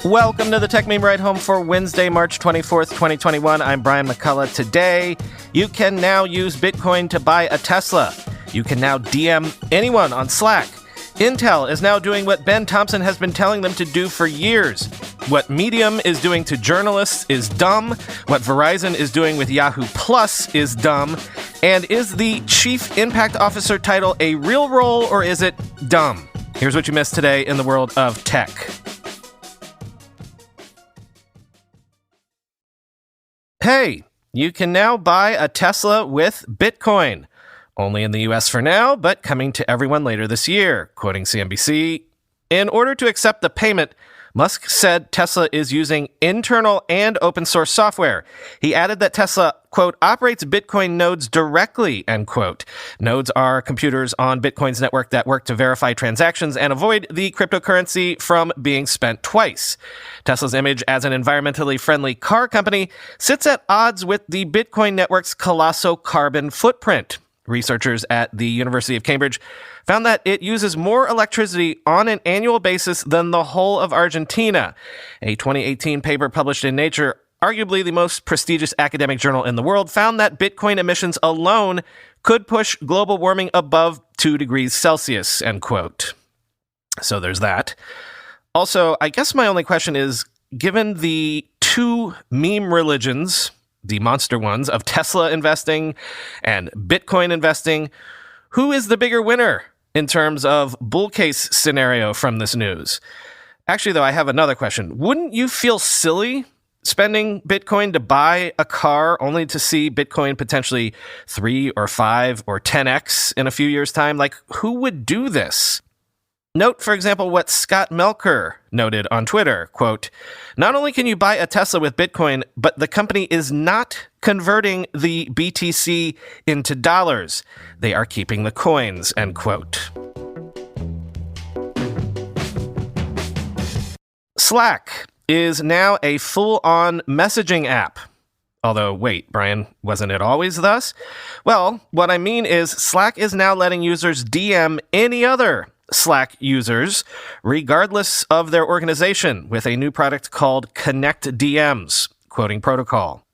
Welcome to the Tech Meme Ride Home for Wednesday, March 24th, 2021. I'm Brian McCullough. Today, you can now use Bitcoin to buy a Tesla. You can now DM anyone on Slack. Intel is now doing what Ben Thompson has been telling them to do for years. What Medium is doing to journalists is dumb. What Verizon is doing with Yahoo Plus is dumb. And is the Chief Impact Officer title a real role or is it dumb? Here's what you missed today in the world of tech. Hey, you can now buy a Tesla with Bitcoin. Only in the US for now, but coming to everyone later this year. Quoting CNBC, in order to accept the payment, Musk said Tesla is using internal and open source software. He added that Tesla, quote, operates Bitcoin nodes directly, end quote. Nodes are computers on Bitcoin's network that work to verify transactions and avoid the cryptocurrency from being spent twice. Tesla's image as an environmentally friendly car company sits at odds with the Bitcoin network's colossal carbon footprint. Researchers at the University of Cambridge found that it uses more electricity on an annual basis than the whole of Argentina. A 2018 paper published in Nature, arguably the most prestigious academic journal in the world, found that Bitcoin emissions alone could push global warming above 2 degrees Celsius, end quote. So there's that. Also, I guess my only question is, given the two meme religions, the monster ones of Tesla investing and Bitcoin investing, who is the bigger winner in terms of bull case scenario from this news? Actually, though, I have another question. Wouldn't you feel silly spending Bitcoin to buy a car only to see Bitcoin potentially 3 or 5 or 10x in a few years' time? Like, who would do this? Note, for example, what Scott Melker noted on Twitter, quote, not only can you buy a Tesla with Bitcoin, but the company is not converting the BTC into dollars. They are keeping the coins, end quote. Slack is now a full-on messaging app. Although, wait, Brian, wasn't it always thus? Well, what I mean is Slack is now letting users DM any other Slack users, regardless of their organization, with a new product called Connect DMs, quoting protocol.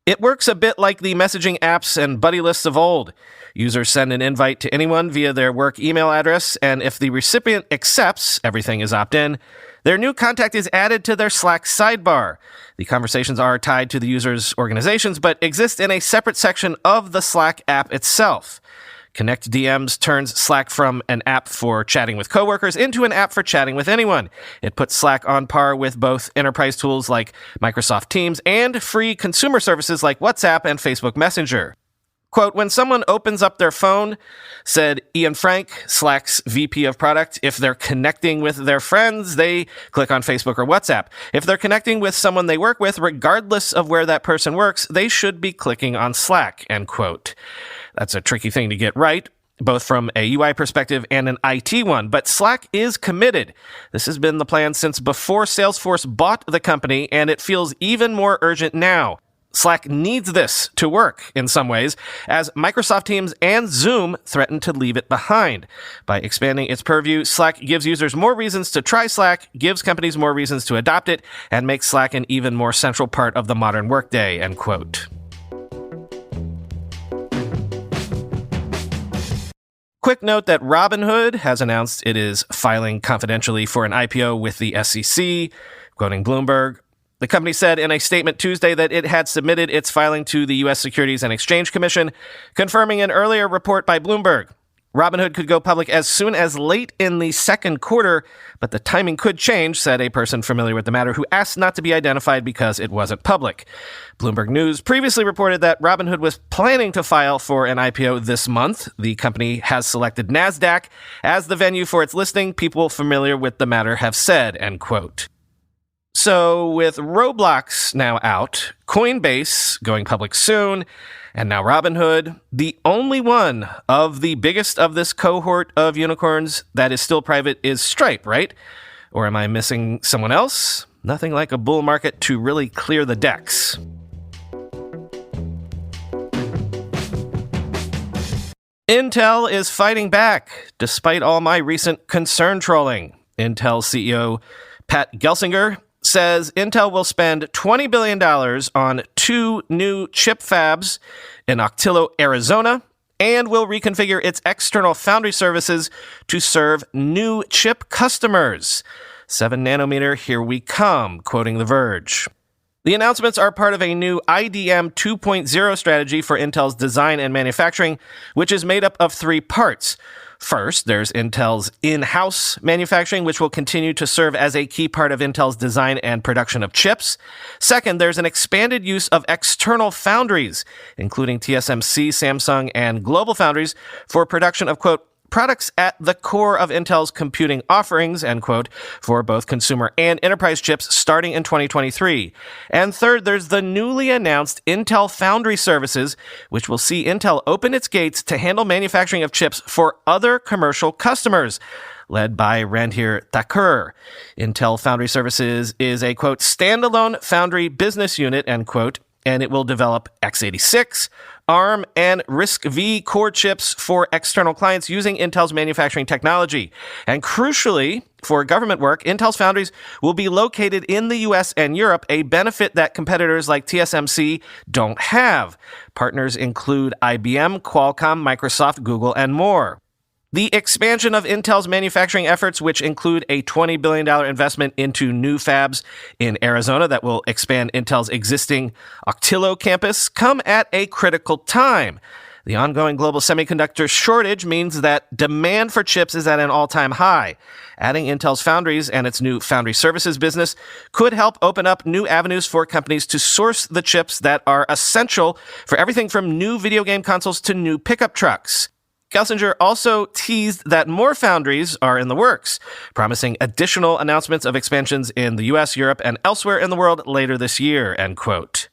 It works a bit like the messaging apps and buddy lists of old. Users send an invite to anyone via their work email address, and if the recipient accepts, everything is opt-in, their new contact is added to their Slack sidebar. The conversations are tied to the user's organizations, but exist in a separate section of the Slack app itself. Connect DMs turns Slack from an app for chatting with coworkers into an app for chatting with anyone. It puts Slack on par with both enterprise tools like Microsoft Teams and free consumer services like WhatsApp and Facebook Messenger. Quote, when someone opens up their phone, said Ian Frank, Slack's VP of Product, if they're connecting with their friends, they click on Facebook or WhatsApp. If they're connecting with someone they work with, regardless of where that person works, they should be clicking on Slack, end quote. That's a tricky thing to get right, both from a UI perspective and an IT one, but Slack is committed. This has been the plan since before Salesforce bought the company, and it feels even more urgent now. Slack needs this to work in some ways, as Microsoft Teams and Zoom threaten to leave it behind. By expanding its purview, Slack gives users more reasons to try Slack, gives companies more reasons to adopt it, and makes Slack an even more central part of the modern workday, end quote. Quick note that Robinhood has announced it is filing confidentially for an IPO with the SEC, quoting Bloomberg. The company said in a statement Tuesday that it had submitted its filing to the U.S. Securities and Exchange Commission, confirming an earlier report by Bloomberg. Robinhood could go public as soon as late in the second quarter, but the timing could change, said a person familiar with the matter who asked not to be identified because it wasn't public. Bloomberg News previously reported that Robinhood was planning to file for an IPO this month. The company has selected NASDAQ as the venue for its listing, people familiar with the matter have said, end quote. So with Roblox now out, Coinbase going public soon, and now Robinhood, the only one of the biggest of this cohort of unicorns that is still private is Stripe, right? Or am I missing someone else? Nothing like a bull market to really clear the decks. Intel is fighting back, despite all my recent concern trolling. Intel CEO Pat Gelsinger says Intel will spend $20 billion on 2 new chip fabs in Octillo, Arizona, and will reconfigure its external foundry services to serve new chip customers. 7 nanometer, here we come, quoting The Verge. The announcements are part of a new IDM 2.0 strategy for Intel's design and manufacturing, which is made up of 3 parts. First, there's Intel's in-house manufacturing, which will continue to serve as a key part of Intel's design and production of chips. Second, there's an expanded use of external foundries, including TSMC, Samsung, and Global Foundries, for production of, quote, products at the core of Intel's computing offerings, end quote, for both consumer and enterprise chips starting in 2023. And third, there's the newly announced Intel Foundry Services, which will see Intel open its gates to handle manufacturing of chips for other commercial customers, led by Randhir Thakur. Intel Foundry Services is a, quote, standalone foundry business unit, end quote, and it will develop x86, ARM, and RISC-V core chips for external clients using Intel's manufacturing technology. And crucially, for government work, Intel's foundries will be located in the US and Europe, a benefit that competitors like TSMC don't have. Partners include IBM, Qualcomm, Microsoft, Google, and more. The expansion of Intel's manufacturing efforts, which include a $20 billion investment into new fabs in Arizona that will expand Intel's existing Octillo campus, come at a critical time. The ongoing global semiconductor shortage means that demand for chips is at an all-time high. Adding Intel's foundries and its new foundry services business could help open up new avenues for companies to source the chips that are essential for everything from new video game consoles to new pickup trucks. Gelsinger also teased that more foundries are in the works, promising additional announcements of expansions in the US, Europe, and elsewhere in the world later this year, end quote.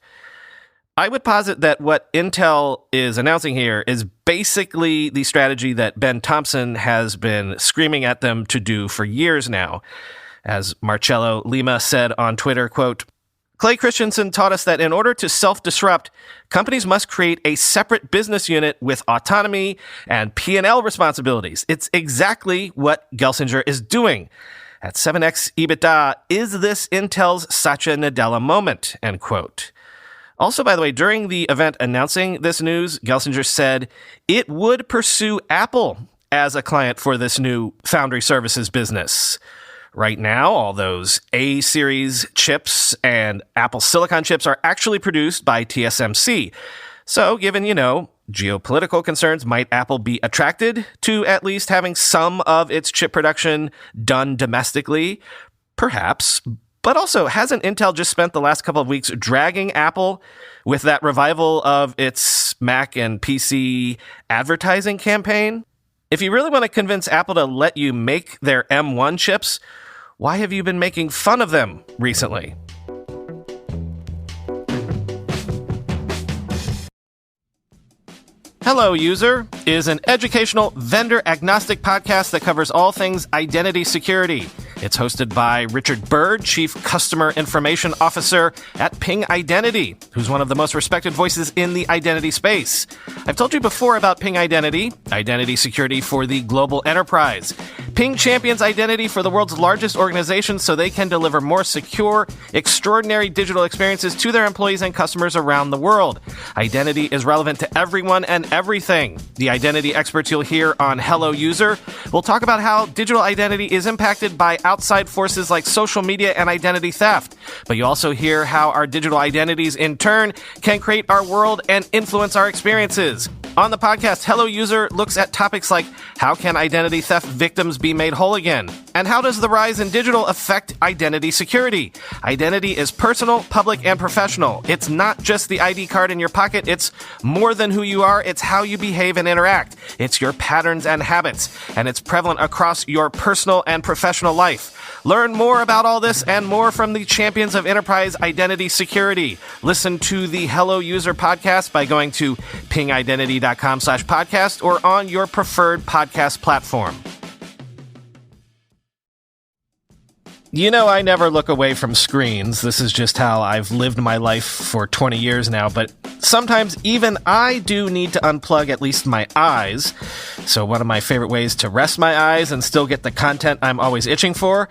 I would posit that what Intel is announcing here is basically the strategy that Ben Thompson has been screaming at them to do for years now. As Marcello Lima said on Twitter, quote, Clay Christensen taught us that in order to self-disrupt, companies must create a separate business unit with autonomy and P&L responsibilities. It's exactly what Gelsinger is doing. At 7x EBITDA, is this Intel's Satya Nadella moment? End quote. Also, by the way, during the event announcing this news, Gelsinger said it would pursue Apple as a client for this new foundry services business. Right now, all those A-series chips and Apple Silicon chips are actually produced by TSMC. So, given, geopolitical concerns, might Apple be attracted to at least having some of its chip production done domestically? Perhaps. But also, hasn't Intel just spent the last couple of weeks dragging Apple with that revival of its Mac and PC advertising campaign? If you really want to convince Apple to let you make their M1 chips, why have you been making fun of them recently? Hello User is an educational, vendor-agnostic podcast that covers all things identity security. It's hosted by Richard Bird, Chief Customer Information Officer at Ping Identity, who's one of the most respected voices in the identity space. I've told you before about Ping Identity, identity security for the global enterprise. Ping champions identity for the world's largest organizations so they can deliver more secure, extraordinary digital experiences to their employees and customers around the world. Identity is relevant to everyone and everything. The identity experts you'll hear on Hello User will talk about how digital identity is impacted by outside forces like social media and identity theft. But you also hear how our digital identities in turn can create our world and influence our experiences. On the podcast, Hello User looks at topics like how can identity theft victims be made whole again? And how does the rise in digital affect identity security? Identity is personal, public, and professional. It's not just the ID card in your pocket. It's more than who you are. It's how you behave and interact. It's your patterns and habits. And it's prevalent across your personal and professional life. Learn more about all this and more from the champions of enterprise identity security. Listen to the Hello User podcast by going to pingidentity.com/podcast or on your preferred podcast platform. I never look away from screens. This is just how I've lived my life for 20 years now, but sometimes even I do need to unplug at least my eyes. So one of my favorite ways to rest my eyes and still get the content I'm always itching for,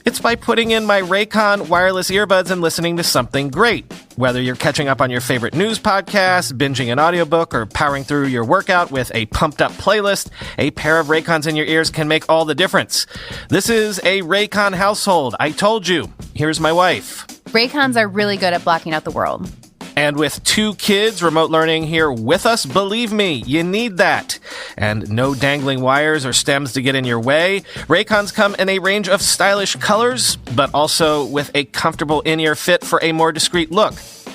it's by putting in my Raycon wireless earbuds and listening to something great. Whether you're catching up on your favorite news podcast, binging an audiobook, or powering through your workout with a pumped-up playlist, a pair of Raycons in your ears can make all the difference. This is a Raycon household. I told you. Here's my wife. Raycons are really good at blocking out the world. And with 2 kids remote learning here with us, believe me, you need that. And no dangling wires or stems to get in your way. Raycons come in a range of stylish colors, but also with a comfortable in-ear fit for a more discreet look.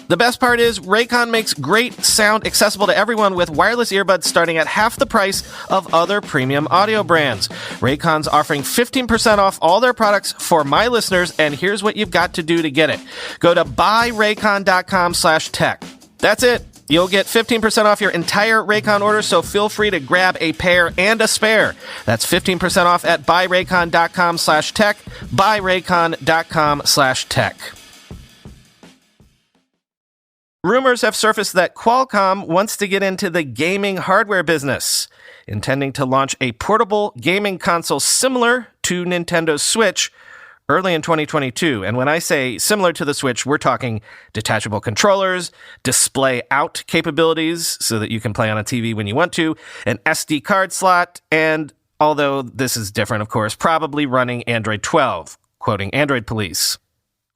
The best part is Raycon makes great sound accessible to everyone with wireless earbuds starting at half the price of other premium audio brands. Raycon's offering 15% off all their products for my listeners, and here's what you've got to do to get it. Go to buyraycon.com/tech. That's it. You'll get 15% off your entire Raycon order, so feel free to grab a pair and a spare. That's 15% off at buyraycon.com/tech, buyraycon.com/tech. Rumors have surfaced that Qualcomm wants to get into the gaming hardware business, intending to launch a portable gaming console similar to Nintendo's Switch early in 2022. And when I say similar to the Switch, we're talking detachable controllers, display out capabilities so that you can play on a TV when you want to, an SD card slot, and although this is different, of course, probably running Android 12, quoting Android Police.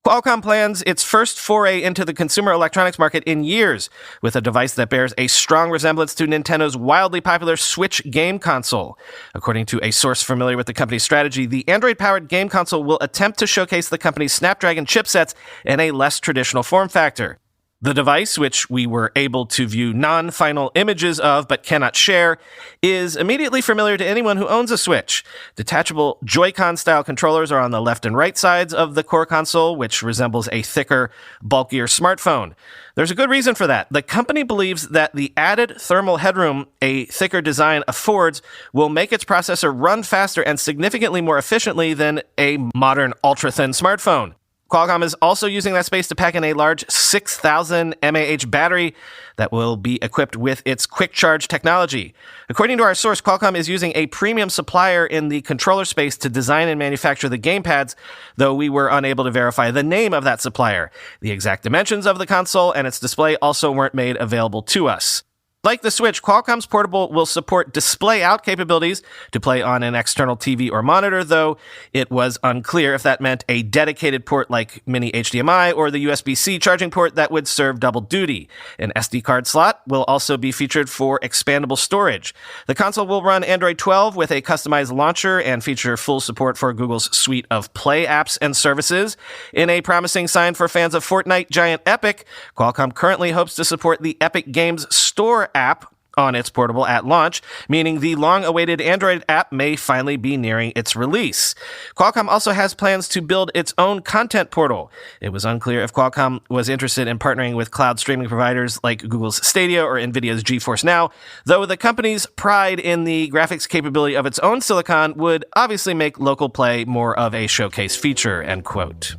Qualcomm plans its first foray into the consumer electronics market in years, with a device that bears a strong resemblance to Nintendo's wildly popular Switch game console. According to a source familiar with the company's strategy, the Android-powered game console will attempt to showcase the company's Snapdragon chipsets in a less traditional form factor. The device, which we were able to view non-final images of but cannot share, is immediately familiar to anyone who owns a Switch. Detachable Joy-Con-style controllers are on the left and right sides of the core console, which resembles a thicker, bulkier smartphone. There's a good reason for that. The company believes that the added thermal headroom a thicker design affords will make its processor run faster and significantly more efficiently than a modern ultra-thin smartphone. Qualcomm is also using that space to pack in a large 6,000 mAh battery that will be equipped with its quick charge technology. According to our source, Qualcomm is using a premium supplier in the controller space to design and manufacture the gamepads, though we were unable to verify the name of that supplier. The exact dimensions of the console and its display also weren't made available to us. Like the Switch, Qualcomm's portable will support display-out capabilities to play on an external TV or monitor, though it was unclear if that meant a dedicated port like mini HDMI or the USB-C charging port that would serve double duty. An SD card slot will also be featured for expandable storage. The console will run Android 12 with a customized launcher and feature full support for Google's suite of Play apps and services. In a promising sign for fans of Fortnite giant Epic, Qualcomm currently hopes to support the Epic Games Store app on its portable at launch, meaning the long-awaited Android app may finally be nearing its release. Qualcomm also has plans to build its own content portal. It was unclear if Qualcomm was interested in partnering with cloud streaming providers like Google's Stadia or Nvidia's GeForce Now, though the company's pride in the graphics capability of its own silicon would obviously make local play more of a showcase feature, end quote.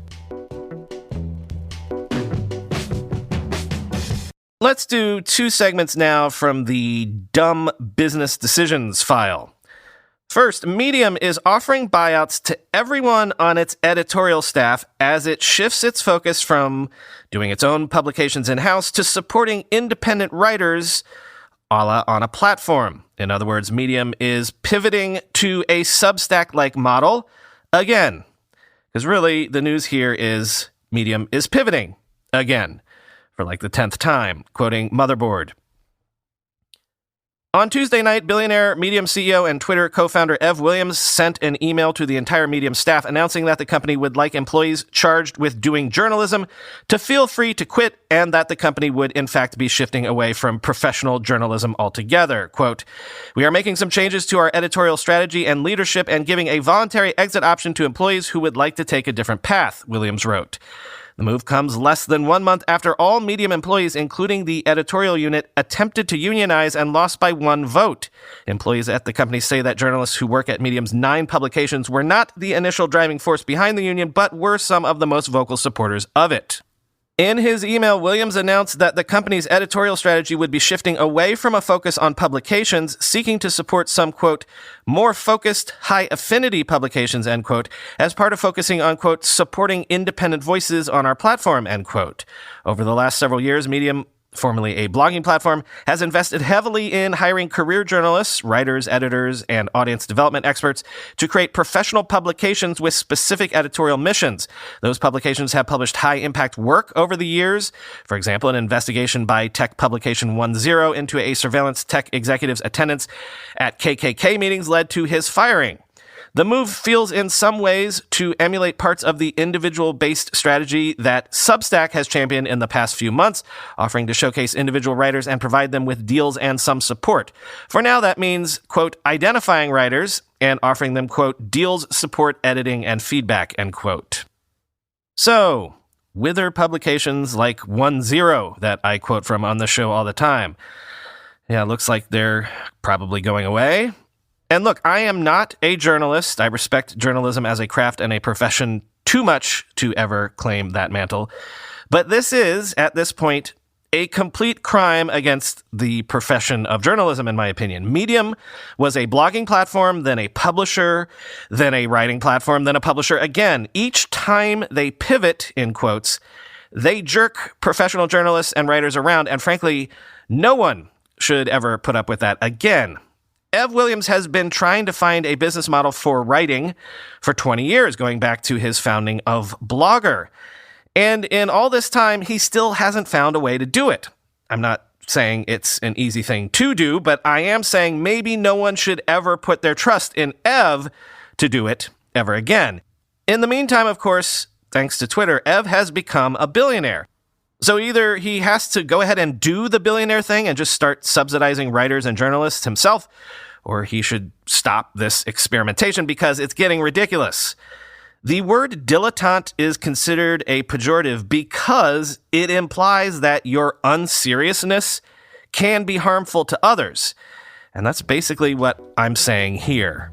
Let's do 2 segments now from the Dumb Business Decisions file. First, Medium is offering buyouts to everyone on its editorial staff as it shifts its focus from doing its own publications in-house to supporting independent writers a la on a platform. In other words, Medium is pivoting to a Substack-like model again. Because really, the news here is Medium is pivoting again. For like the 10th time, quoting Motherboard. On Tuesday night, billionaire Medium CEO and Twitter co-founder Ev Williams sent an email to the entire Medium staff announcing that the company would like employees charged with doing journalism to feel free to quit and that the company would in fact be shifting away from professional journalism altogether. Quote, "We are making some changes to our editorial strategy and leadership and giving a voluntary exit option to employees who would like to take a different path," Williams wrote. The move comes less than 1 month after all Medium employees, including the editorial unit, attempted to unionize and lost by 1 vote. Employees at the company say that journalists who work at Medium's 9 publications were not the initial driving force behind the union, but were some of the most vocal supporters of it. In his email, Williams announced that the company's editorial strategy would be shifting away from a focus on publications, seeking to support some, quote, more focused, high-affinity publications, end quote, as part of focusing on, quote, supporting independent voices on our platform, end quote. Over the last several years, Medium, formerly a blogging platform, has invested heavily in hiring career journalists, writers, editors, and audience development experts to create professional publications with specific editorial missions. Those publications have published high-impact work over the years. For example, an investigation by tech publication 10 into a surveillance tech executive's attendance at KKK meetings led to his firing. The move feels in some ways to emulate parts of the individual-based strategy that Substack has championed in the past few months, offering to showcase individual writers and provide them with deals and some support. For now, that means, quote, identifying writers and offering them, quote, deals, support, editing, and feedback, end quote. So, wither publications like 10 that I quote from on the show all the time? Yeah, looks like they're probably going away. And look, I am not a journalist. I respect journalism as a craft and a profession too much to ever claim that mantle. But this is, at this point, a complete crime against the profession of journalism, in my opinion. Medium was a blogging platform, then a publisher, then a writing platform, then a publisher again. Each time they pivot, in quotes, they jerk professional journalists and writers around, and frankly, no one should ever put up with that again. Ev Williams has been trying to find a business model for writing for 20 years, going back to his founding of Blogger. And in all this time, he still hasn't found a way to do it. I'm not saying it's an easy thing to do, but I am saying maybe no one should ever put their trust in Ev to do it ever again. In the meantime, of course, thanks to Twitter, Ev has become a billionaire. So either he has to go ahead and do the billionaire thing and just start subsidizing writers and journalists himself, or he should stop this experimentation because it's getting ridiculous. The word dilettante is considered a pejorative because it implies that your unseriousness can be harmful to others. And that's basically what I'm saying here.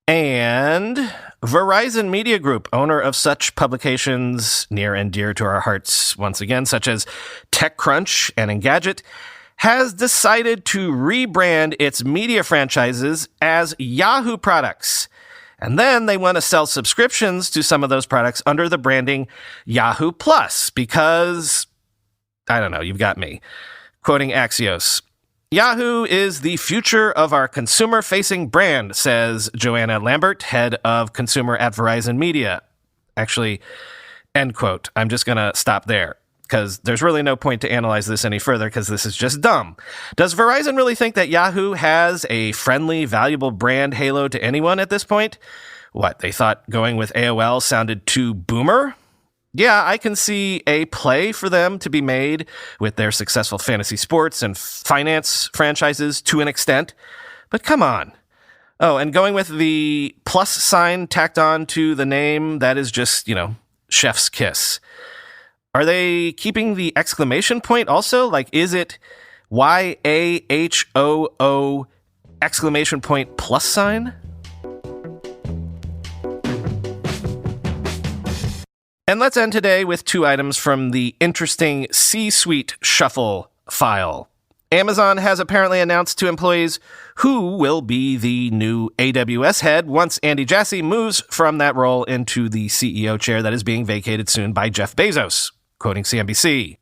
And Verizon Media Group, owner of such publications near and dear to our hearts once again, such as TechCrunch and Engadget, has decided to rebrand its media franchises as Yahoo products. And then they want to sell subscriptions to some of those products under the branding Yahoo Plus because, I don't know, you've got me. Quoting Axios, Yahoo is the future of our consumer-facing brand, says Joanna Lambert, head of consumer at Verizon Media. Actually, end quote. I'm just going to stop there because there's really no point to analyze this any further because this is just dumb. Does Verizon really think that Yahoo has a friendly, valuable brand halo to anyone at this point? What, they thought going with AOL sounded too boomer? Yeah, I can see a play for them to be made with their successful fantasy sports and finance franchises to an extent, but come on. Oh, and going with the plus sign tacked on to the name, that is just, chef's kiss. Are they keeping the exclamation point also? Like, is it YAHOO exclamation point plus sign? And let's end today with two items from the interesting C-Suite Shuffle file. Amazon has apparently announced to employees who will be the new AWS head once Andy Jassy moves from that role into the CEO chair that is being vacated soon by Jeff Bezos, quoting CNBC.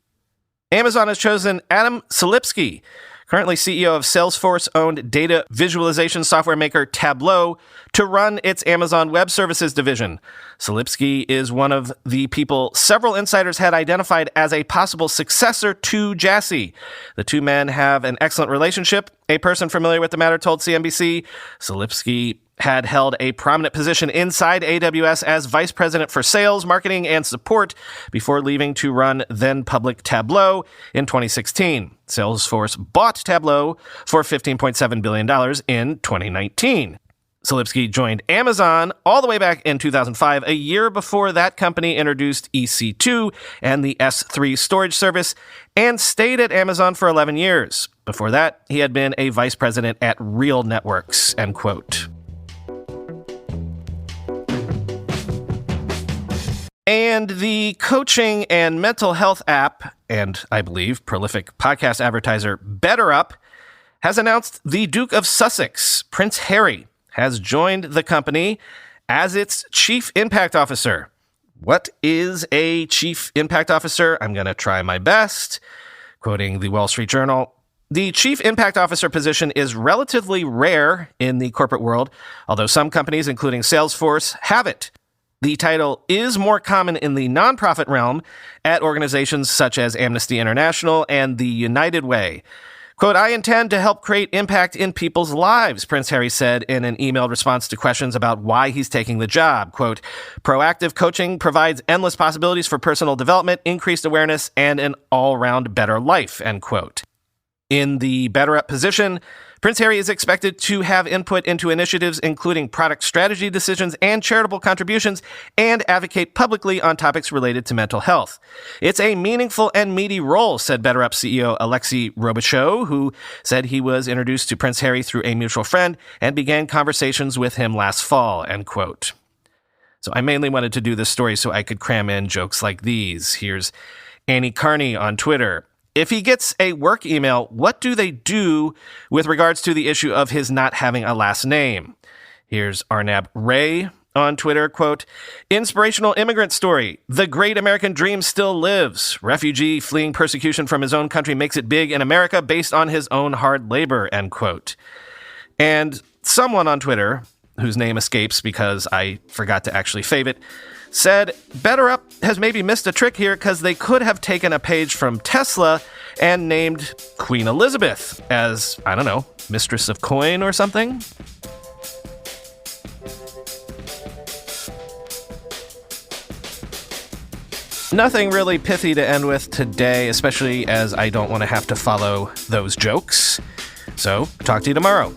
Amazon has chosen Adam Selipsky, currently CEO of Salesforce-owned data visualization software maker Tableau, to run its Amazon Web Services division. Selipsky is one of the people several insiders had identified as a possible successor to Jassy. The two men have an excellent relationship. A person familiar with the matter told CNBC Selipsky had held a prominent position inside AWS as vice president for sales, marketing, and support before leaving to run then-public Tableau in 2016. Salesforce bought Tableau for $15.7 billion in 2019. Selipsky joined Amazon all the way back in 2005, a year before that company introduced EC2 and the S3 storage service, and stayed at Amazon for 11 years. Before that, he had been a vice president at Real Networks, end quote. And the coaching and mental health app, and I believe prolific podcast advertiser BetterUp, has announced the Duke of Sussex, Prince Harry, has joined the company as its Chief Impact Officer. What is a Chief Impact Officer? I'm going to try my best. Quoting the Wall Street Journal, the Chief Impact Officer position is relatively rare in the corporate world, although some companies, including Salesforce, have it. The title is more common in the nonprofit realm at organizations such as Amnesty International and the United Way. Quote, I intend to help create impact in people's lives, Prince Harry said in an emailed response to questions about why he's taking the job. Quote, proactive coaching provides endless possibilities for personal development, increased awareness, and an all-round better life, end quote. In the BetterUp position, Prince Harry is expected to have input into initiatives including product strategy decisions and charitable contributions and advocate publicly on topics related to mental health. It's a meaningful and meaty role, said BetterUp CEO Alexei Robichaud, who said he was introduced to Prince Harry through a mutual friend and began conversations with him last fall, end quote. So I mainly wanted to do this story so I could cram in jokes like these. Here's Annie Carney on Twitter. If he gets a work email, what do they do with regards to the issue of his not having a last name? Here's Arnab Ray on Twitter, quote, inspirational immigrant story. The great American dream still lives. Refugee fleeing persecution from his own country makes it big in America based on his own hard labor, end quote. And someone on Twitter, whose name escapes because I forgot to actually fave it, said BetterUp has maybe missed a trick here because they could have taken a page from Tesla and named Queen Elizabeth as, I don't know, Mistress of Coin or something. Nothing really pithy to end with today, especially as I don't want to have to follow those jokes. So, talk to you tomorrow.